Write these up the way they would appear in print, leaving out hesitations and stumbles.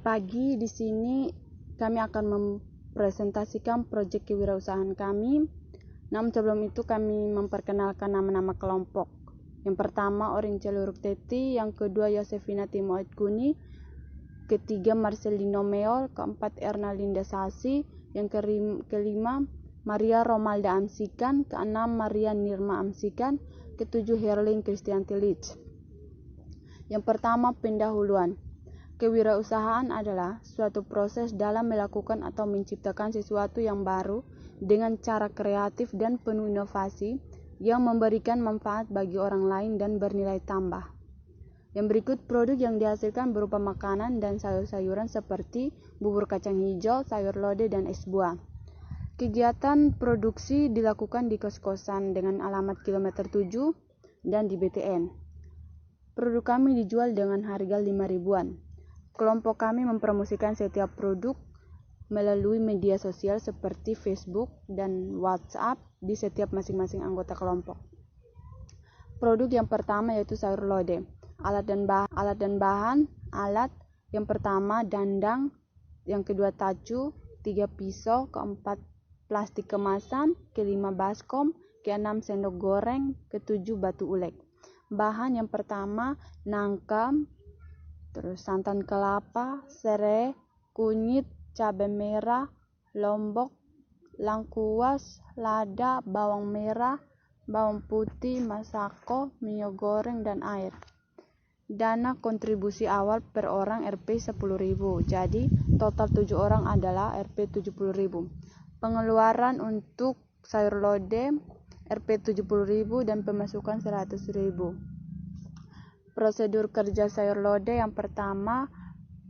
Pagi di sini kami akan mempresentasikan proyek kewirausahaan kami. Namun sebelum itu kami memperkenalkan nama-nama kelompok. Yang pertama Orange Celuruk Teti, yang kedua Yosefina Timoet Kuni, ketiga Marcelino Meol, keempat Erna Linda Sasi, yang kelima Maria Romalda Amsikan, keenam Maria Nirma Amsikan, ketujuh Herlin Christianti Lich. Yang pertama, pendahuluan. Kewirausahaan adalah suatu proses dalam melakukan atau menciptakan sesuatu yang baru dengan cara kreatif dan penuh inovasi yang memberikan manfaat bagi orang lain dan bernilai tambah. Yang berikut produk yang dihasilkan berupa makanan dan sayur-sayuran seperti bubur kacang hijau, sayur lodeh, dan es buah. Kegiatan produksi dilakukan di kos-kosan dengan alamat kilometer 7 dan di BTN. Produk kami dijual dengan harga 5 ribuan. Kelompok kami mempromosikan setiap produk melalui media sosial seperti Facebook dan WhatsApp di setiap masing-masing anggota kelompok. Produk yang pertama yaitu sayur lodeh. Alat dan bahan. Alat yang pertama dandang, yang kedua tacu, 3 pisau, keempat plastik kemasan, kelima baskom, keenam sendok goreng, ketujuh batu ulek. Bahan yang pertama nangka, terus santan kelapa, serai, kunyit, cabai merah, lombok, lengkuas, lada, bawang merah, bawang putih, masako, minyak goreng, dan air. Dana kontribusi awal per orang Rp 10.000, jadi total 7 orang adalah Rp 70.000. Pengeluaran untuk sayur lodeh Rp 70.000 dan pemasukan 100.000. Prosedur kerja sayur lodeh yang pertama,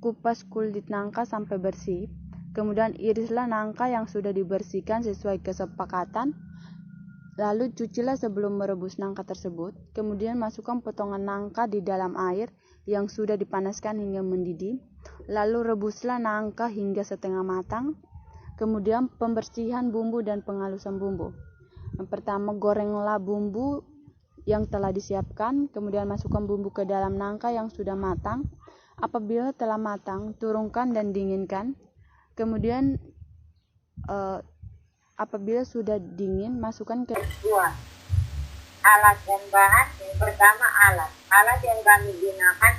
kupas kulit nangka sampai bersih. Kemudian irislah nangka yang sudah dibersihkan sesuai kesepakatan. Lalu cucilah sebelum merebus nangka tersebut. Kemudian masukkan potongan nangka di dalam air yang sudah dipanaskan hingga mendidih. Lalu rebuslah nangka hingga setengah matang. Kemudian pembersihan bumbu dan penghalusan bumbu. Yang pertama, gorenglah bumbu yang telah disiapkan, kemudian masukkan bumbu ke dalam nangka yang sudah matang. Apabila telah matang, turunkan dan dinginkan. Kemudian apabila sudah dingin, masukkan ke alat dan bahan. Yang pertama alat yang kami gunakan,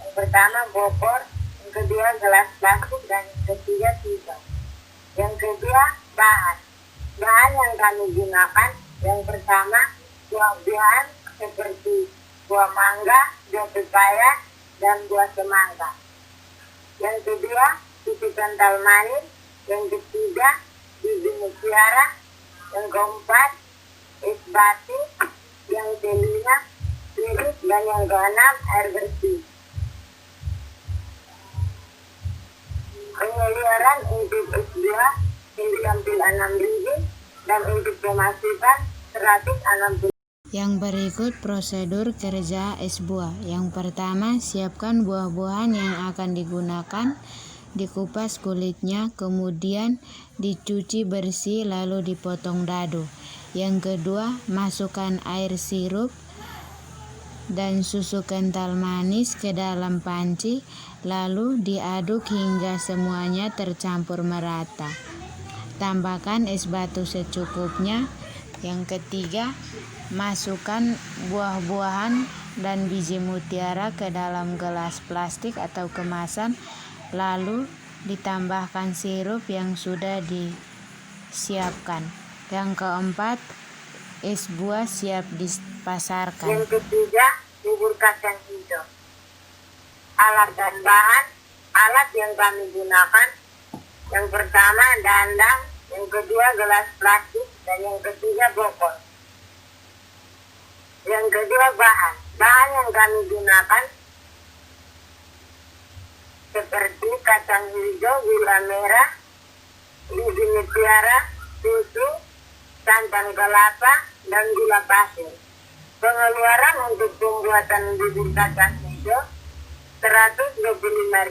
yang pertama bokor, yang kedua gelas plastik, dan yang ketiga pisau. Yang kedua bahan yang kami gunakan, yang pertama buah-buahan seperti buah mangga, buah pepaya, dan buah semangka. Yang kedua, susu kental manis. Yang ketiga, biji mutiara. Yang keempat, es batu. Yang kelima, iris. Dan yang keenam, air bersih. Pengeluaran untuk es buah diambil 6.000 dan untuk pemasukan 160. Yang berikut prosedur kerja es buah. Yang pertama, siapkan buah-buahan yang akan digunakan, dikupas kulitnya, kemudian dicuci bersih lalu dipotong dadu. Yang kedua, masukkan air sirup dan susu kental manis ke dalam panci, lalu diaduk hingga semuanya tercampur merata. Tambahkan es batu secukupnya. Yang ketiga, masukkan buah-buahan dan biji mutiara ke dalam gelas plastik atau kemasan, lalu ditambahkan sirup yang sudah disiapkan. Yang keempat, es buah siap dipasarkan. Yang ketiga, bubur kacang hijau. Alat dan bahan. Alat yang kami gunakan, yang pertama dandang, yang kedua gelas plastik, dan yang ketiga bokor. Yang kedua bahan yang kami gunakan seperti kacang hijau, gula merah, biji mutiara, susu, santan kelapa, dan gula pasir. Pengeluaran untuk pembuatan bubur kacang hijau 125.000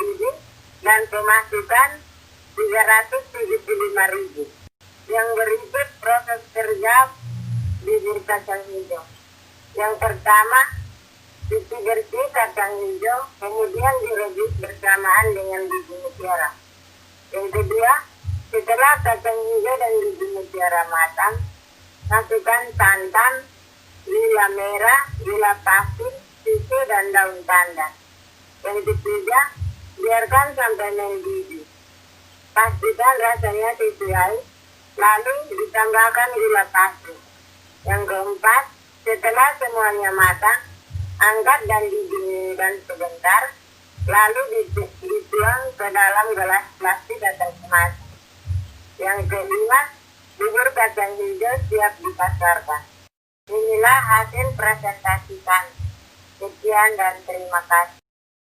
dan pemasukan 375.000. Yang berikut proses kerja bubur kacang hijau. Yang pertama, Cuci bersih kacang hijau, kemudian direbus bersamaan dengan biji mutiara. Yang kedua, setelah kacang hijau dan biji mutiara matang, masukkan santan, gula merah, gula pasir, susu, dan daun pandan. Yang ketiga, biarkan sampai mendidih. Pastikan rasanya sesuai, lalu ditambahkan gula pasir. Yang keempat, setelah semuanya matang, angkat dan didinginkan sebentar, lalu dituang ke dalam gelas plastik atau kemasan. Yang kelima, bubur kacang hijau siap dipasarkan. Inilah hasil presentasi kami. Sekian dan terima kasih.